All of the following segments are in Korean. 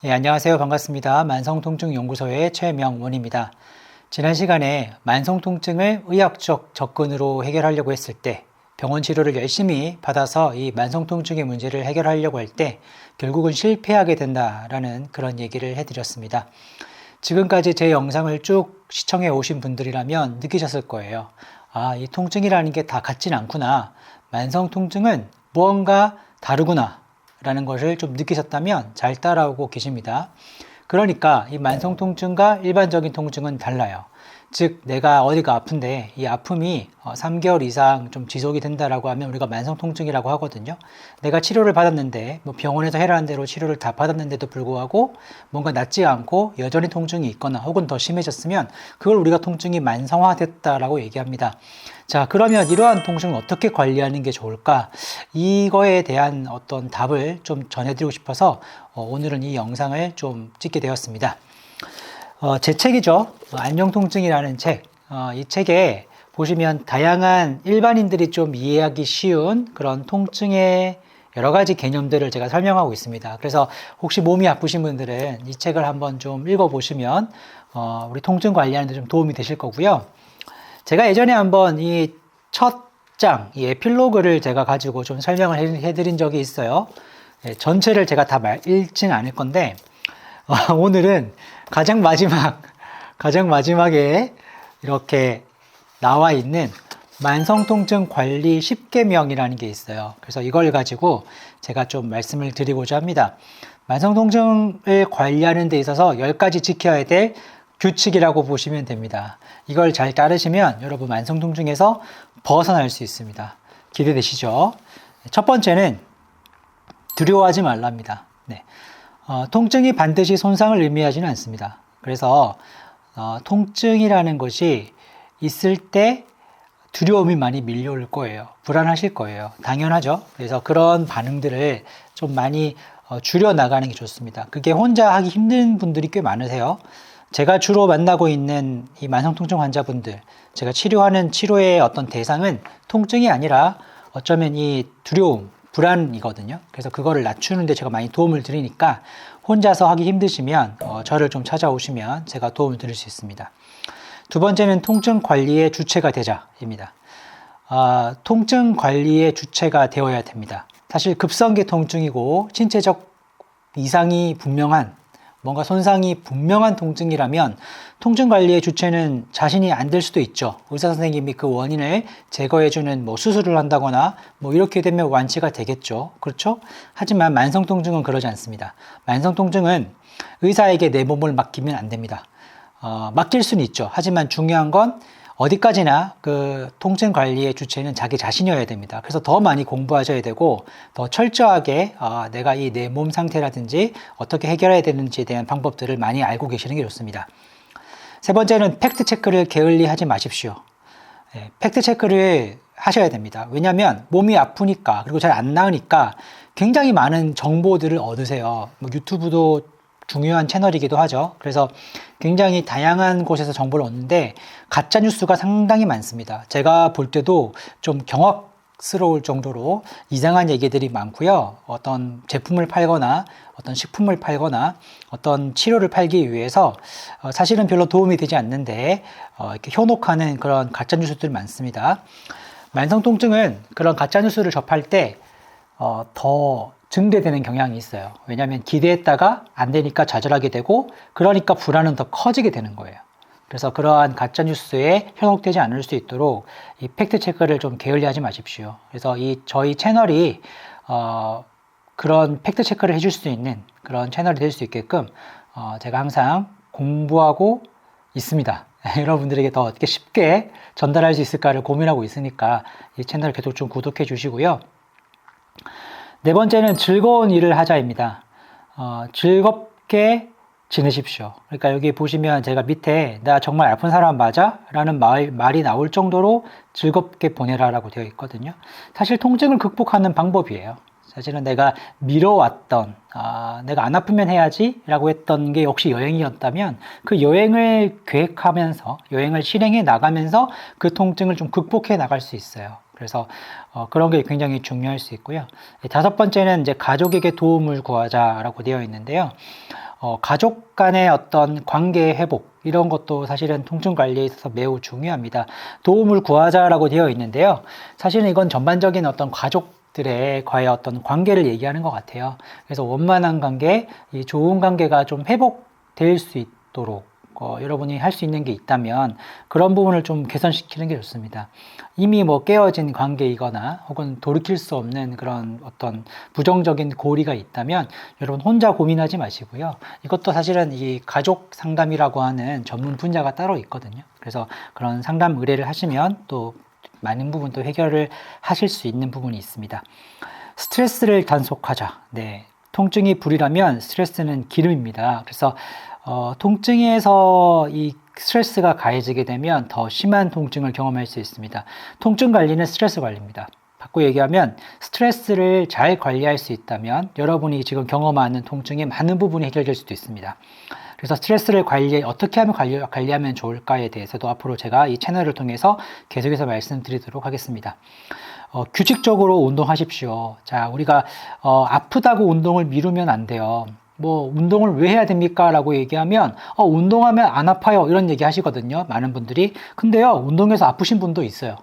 네, 안녕하세요. 반갑습니다. 만성통증연구소의 최명원입니다. 지난 시간에 만성통증을 의학적 접근으로 해결하려고 했을 때, 병원 치료를 열심히 받아서 이 만성통증의 문제를 해결하려고 할 때 결국은 실패하게 된다라는 그런 얘기를 해드렸습니다. 지금까지 제 영상을 쭉 시청해 오신 분들이라면 느끼셨을 거예요. 아, 이 통증이라는 게 다 같진 않구나. 만성통증은 무언가 다르구나. 라는 것을 좀 느끼셨다면 잘 따라오고 계십니다. 그러니까 이 만성 통증과 일반적인 통증은 달라요. 즉 내가 어디가 아픈데 이 아픔이 3개월 이상 좀 지속이 된다라고 하면 우리가 만성 통증이라고 하거든요. 내가 치료를 받았는데 뭐 병원에서 해라는 대로 치료를 다 받았는데도 불구하고 뭔가 낫지 않고 여전히 통증이 있거나 혹은 더 심해졌으면 그걸 우리가 통증이 만성화됐다라고 얘기합니다. 자, 그러면 이러한 통증을 어떻게 관리하는 게 좋을까? 이거에 대한 어떤 답을 좀 전해드리고 싶어서 오늘은 이 영상을 좀 찍게 되었습니다. 제 책이죠. 안녕통증이라는 책. 이 책에 보시면 다양한 일반인들이 좀 이해하기 쉬운 그런 통증의 여러 가지 개념들을 제가 설명하고 있습니다. 그래서 혹시 몸이 아프신 분들은 이 책을 한번 좀 읽어보시면 우리 통증 관리하는 데 좀 도움이 되실 거고요. 제가 예전에 한번 이 첫 장, 이 에필로그를 제가 가지고 좀 설명을 해드린 적이 있어요. 전체를 제가 다 읽지는 않을 건데, 오늘은 가장 마지막에 이렇게 나와 있는 만성통증 관리 10계명이라는 게 있어요. 그래서 이걸 가지고 제가 좀 말씀을 드리고자 합니다. 만성통증을 관리하는 데 있어서 10가지 지켜야 될 규칙이라고 보시면 됩니다. 이걸 잘 따르시면 여러분 만성통증에서 벗어날 수 있습니다. 기대되시죠? 첫 번째는 두려워하지 말랍니다. 네. 통증이 반드시 손상을 의미하지는 않습니다. 그래서 통증이라는 것이 있을 때 두려움이 많이 밀려올 거예요. 불안하실 거예요. 당연하죠. 그래서 그런 반응들을 좀 많이 줄여 나가는 게 좋습니다. 그게 혼자 하기 힘든 분들이 꽤 많으세요. 제가 주로 만나고 있는 이 만성통증 환자분들, 제가 치료하는 치료의 어떤 대상은 통증이 아니라 어쩌면 이 두려움, 불안이거든요. 그래서 그거를 낮추는데 제가 많이 도움을 드리니까 혼자서 하기 힘드시면 저를 좀 찾아오시면 제가 도움을 드릴 수 있습니다. 두 번째는 통증 관리의 주체가 되자입니다. 통증 관리의 주체가 되어야 됩니다. 사실 급성기 통증이고 신체적 이상이 분명한 뭔가 손상이 분명한 통증이라면 통증 관리의 주체는 자신이 안 될 수도 있죠. 의사 선생님이 그 원인을 제거해주는 뭐 수술을 한다거나 뭐 이렇게 되면 완치가 되겠죠. 그렇죠? 하지만 만성 통증은 그러지 않습니다. 만성 통증은 의사에게 내 몸을 맡기면 안 됩니다. 맡길 수는 있죠. 하지만 중요한 건 어디까지나 그 통증 관리의 주체는 자기 자신이어야 됩니다. 그래서 더 많이 공부하셔야 되고 더 철저하게 내가 이 내 몸 상태라든지 어떻게 해결해야 되는지에 대한 방법들을 많이 알고 계시는 게 좋습니다. 세 번째는 팩트 체크를 게을리 하지 마십시오. 팩트 체크를 하셔야 됩니다. 왜냐하면 몸이 아프니까 그리고 잘 안 나으니까 굉장히 많은 정보들을 얻으세요. 뭐 유튜브도 중요한 채널이기도 하죠. 그래서 굉장히 다양한 곳에서 정보를 얻는데 가짜 뉴스가 상당히 많습니다. 제가 볼 때도 좀 경악스러울 정도로 이상한 얘기들이 많고요. 어떤 제품을 팔거나 어떤 식품을 팔거나 어떤 치료를 팔기 위해서 사실은 별로 도움이 되지 않는데 이렇게 현혹하는 그런 가짜 뉴스들이 많습니다. 만성 통증은 그런 가짜 뉴스를 접할 때 더 증대되는 경향이 있어요. 왜냐하면 기대했다가 안 되니까 좌절하게 되고 그러니까 불안은 더 커지게 되는 거예요. 그래서 그러한 가짜 뉴스에 현혹되지 않을 수 있도록 이 팩트 체크를 좀 게을리하지 마십시오. 그래서 저희 채널이 그런 팩트 체크를 해줄 수 있는 그런 채널이 될 수 있게끔 제가 항상 공부하고 있습니다. 여러분들에게 더 어떻게 쉽게 전달할 수 있을까를 고민하고 있으니까 이 채널 계속 좀 구독해 주시고요. 네 번째는 즐거운 일을 하자입니다. 즐겁게 지내십시오. 그러니까 여기 보시면 제가 밑에 나 정말 아픈 사람 맞아? 라는 말이 나올 정도로 즐겁게 보내라라고 되어 있거든요. 사실 통증을 극복하는 방법이에요. 사실은 내가 미뤄왔던 내가 안 아프면 해야지 라고 했던 게 역시 여행이었다면 그 여행을 계획하면서 여행을 실행해 나가면서 그 통증을 좀 극복해 나갈 수 있어요. 그래서 그런 게 굉장히 중요할 수 있고요. 다섯 번째는 이제 가족에게 도움을 구하자라고 되어 있는데요. 가족 간의 어떤 관계 회복 이런 것도 사실은 통증 관리에 있어서 매우 중요합니다. 도움을 구하자라고 되어 있는데요. 사실은 이건 전반적인 어떤 가족들의 과의 어떤 관계를 얘기하는 것 같아요. 그래서 원만한 관계, 이 좋은 관계가 좀 회복될 수 있도록 여러분이 할 수 있는 게 있다면 그런 부분을 좀 개선시키는 게 좋습니다. 이미 뭐 깨어진 관계이거나 혹은 돌이킬 수 없는 그런 어떤 부정적인 고리가 있다면 여러분 혼자 고민하지 마시고요. 이것도 사실은 이 가족 상담이라고 하는 전문 분야가 따로 있거든요. 그래서 그런 상담 의뢰를 하시면 또 많은 부분 또 해결을 하실 수 있는 부분이 있습니다. 스트레스를 단속하자. 네. 통증이 불이라면 스트레스는 기름입니다. 그래서 통증에서 이 스트레스가 가해지게 되면 더 심한 통증을 경험할 수 있습니다. 통증 관리는 스트레스 관리입니다. 바꿔 얘기하면 스트레스를 잘 관리할 수 있다면 여러분이 지금 경험하는 통증의 많은 부분이 해결될 수도 있습니다. 그래서 스트레스를 어떻게 하면 관리하면 좋을까에 대해서도 앞으로 제가 이 채널을 통해서 계속해서 말씀드리도록 하겠습니다. 규칙적으로 운동하십시오. 자, 우리가 아프다고 운동을 미루면 안 돼요. 뭐 운동을 왜 해야 됩니까? 라고 얘기하면 운동하면 안 아파요 이런 얘기 하시거든요, 많은 분들이. 근데요, 운동해서 아프신 분도 있어요.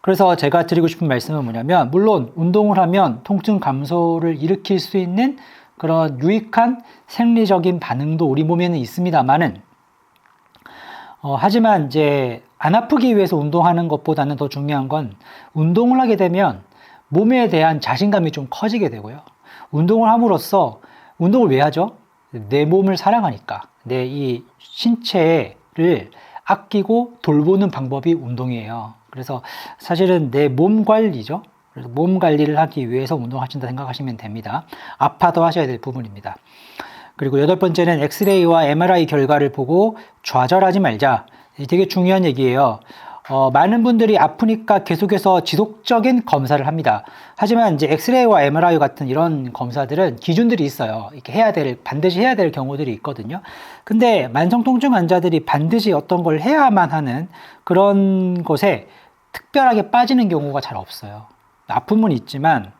그래서 제가 드리고 싶은 말씀은 뭐냐면, 물론 운동을 하면 통증 감소를 일으킬 수 있는 그런 유익한 생리적인 반응도 우리 몸에는 있습니다만은 하지만 이제 안 아프기 위해서 운동하는 것보다는 더 중요한 건, 운동을 하게 되면 몸에 대한 자신감이 좀 커지게 되고요. 운동을 함으로써, 운동을 왜 하죠? 내 몸을 사랑하니까. 내 이 신체를 아끼고 돌보는 방법이 운동이에요. 그래서 사실은 내 몸 관리죠. 그래서 몸 관리를 하기 위해서 운동하신다 생각하시면 됩니다. 아파도 하셔야 될 부분입니다. 그리고 8번째는 엑스레이와 MRI 결과를 보고 좌절하지 말자. 되게 중요한 얘기예요. 많은 분들이 아프니까 계속해서 지속적인 검사를 합니다. 하지만 이제 엑스레이와 MRI 같은 이런 검사들은 기준들이 있어요. 이렇게 반드시 해야 될 경우들이 있거든요. 근데 만성통증 환자들이 반드시 어떤 걸 해야만 하는 그런 것에 특별하게 빠지는 경우가 잘 없어요. 아픔은 있지만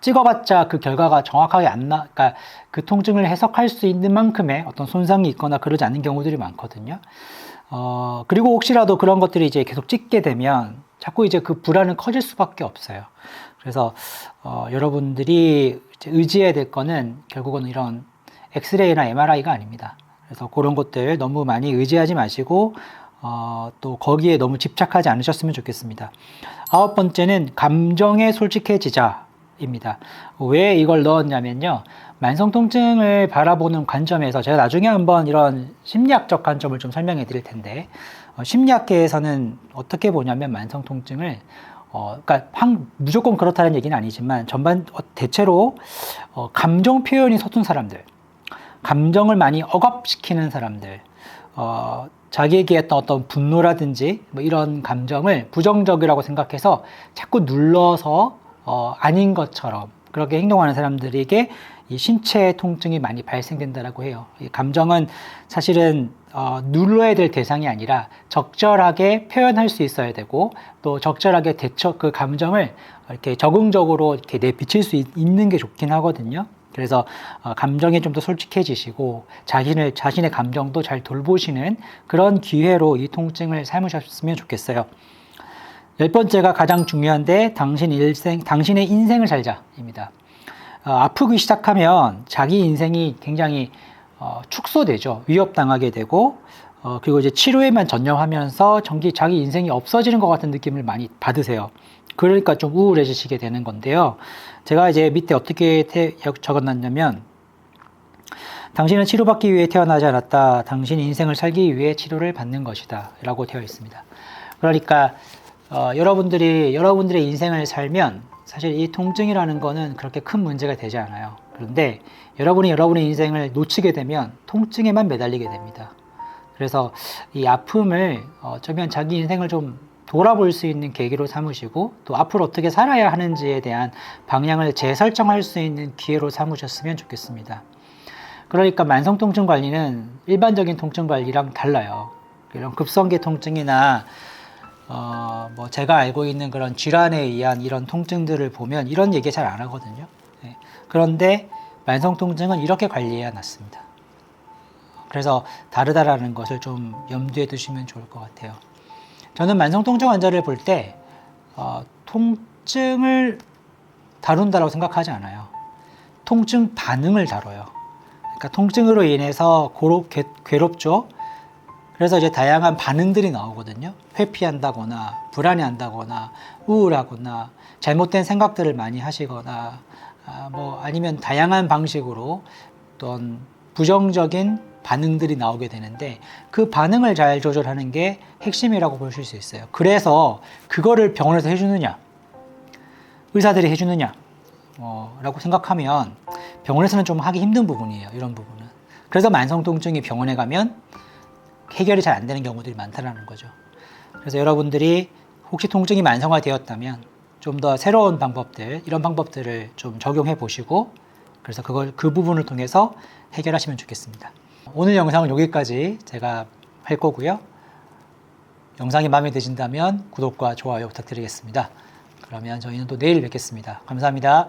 찍어봤자 그 결과가 정확하게 그러니까 그 통증을 해석할 수 있는 만큼의 어떤 손상이 있거나 그러지 않는 경우들이 많거든요. 그리고 혹시라도 그런 것들이 이제 계속 찍게 되면 자꾸 이제 그 불안은 커질 수밖에 없어요. 그래서 여러분들이 의지해야 될 거는 결국은 이런 엑스레이나 MRI가 아닙니다. 그래서 그런 것들 너무 많이 의지하지 마시고 또 거기에 너무 집착하지 않으셨으면 좋겠습니다. 9번째는 감정에 솔직해지자입니다. 왜 이걸 넣었냐면요, 만성통증을 바라보는 관점에서 제가 나중에 한번 이런 심리학적 관점을 좀 설명해 드릴 텐데, 심리학계에서는 어떻게 보냐면 만성통증을 그러니까 무조건 그렇다는 얘기는 아니지만 대체로 감정 표현이 서툰 사람들, 감정을 많이 억압시키는 사람들, 자기에게 어떤 분노라든지 뭐 이런 감정을 부정적이라고 생각해서 자꾸 눌러서 아닌 것처럼 그렇게 행동하는 사람들에게 이 신체 통증이 많이 발생된다라고 해요. 이 감정은 사실은 눌러야 될 대상이 아니라 적절하게 표현할 수 있어야 되고, 또 적절하게 그 감정을 이렇게 적응적으로 이렇게 내비칠 수 있는 게 좋긴 하거든요. 그래서 감정에 좀 더 솔직해지시고 자신의 감정도 잘 돌보시는 그런 기회로 이 통증을 삼으셨으면 좋겠어요. 10번째가 가장 중요한데, 당신의 인생을 살자입니다. 아프기 시작하면 자기 인생이 굉장히 축소되죠. 위협당하게 되고, 그리고 이제 치료에만 전념하면서 자기 인생이 없어지는 것 같은 느낌을 많이 받으세요. 그러니까 좀 우울해지시게 되는 건데요. 제가 이제 밑에 어떻게 적어놨냐면, 당신은 치료받기 위해 태어나지 않았다. 당신이 인생을 살기 위해 치료를 받는 것이다. 라고 되어 있습니다. 그러니까 여러분들의 인생을 살면 사실 이 통증이라는 거는 그렇게 큰 문제가 되지 않아요. 그런데 여러분의 인생을 놓치게 되면 통증에만 매달리게 됩니다. 그래서 이 아픔을 어쩌면 자기 인생을 좀 돌아볼 수 있는 계기로 삼으시고, 또 앞으로 어떻게 살아야 하는지에 대한 방향을 재설정할 수 있는 기회로 삼으셨으면 좋겠습니다. 그러니까 만성통증 관리는 일반적인 통증 관리랑 달라요. 이런 급성기 통증이나 뭐 제가 알고 있는 그런 질환에 의한 이런 통증들을 보면 이런 얘기 잘 안 하거든요. 네. 그런데 만성 통증은 이렇게 관리해야 낫습니다. 그래서 다르다라는 것을 좀 염두에 두시면 좋을 것 같아요. 저는 만성 통증 환자를 볼 때 통증을 다룬다고 생각하지 않아요. 통증 반응을 다뤄요. 그러니까 통증으로 인해서 괴롭죠. 그래서 이제 다양한 반응들이 나오거든요. 회피한다거나 불안해한다거나 우울하거나 잘못된 생각들을 많이 하시거나 아니면 다양한 방식으로 어떤 부정적인 반응들이 나오게 되는데 그 반응을 잘 조절하는 게 핵심이라고 보실 수 있어요. 그래서 그거를 병원에서 해주느냐, 의사들이 해주느냐 라고 생각하면 병원에서는 좀 하기 힘든 부분이에요. 이런 부분은. 그래서 만성통증이 병원에 가면 해결이 잘 안 되는 경우들이 많다는 거죠. 그래서 여러분들이 혹시 통증이 만성화되었다면 좀 더 새로운 방법들, 이런 방법들을 좀 적용해 보시고 그래서 그 부분을 통해서 해결하시면 좋겠습니다. 오늘 영상은 여기까지 제가 할 거고요. 영상이 마음에 드신다면 구독과 좋아요 부탁드리겠습니다. 그러면 저희는 또 내일 뵙겠습니다. 감사합니다.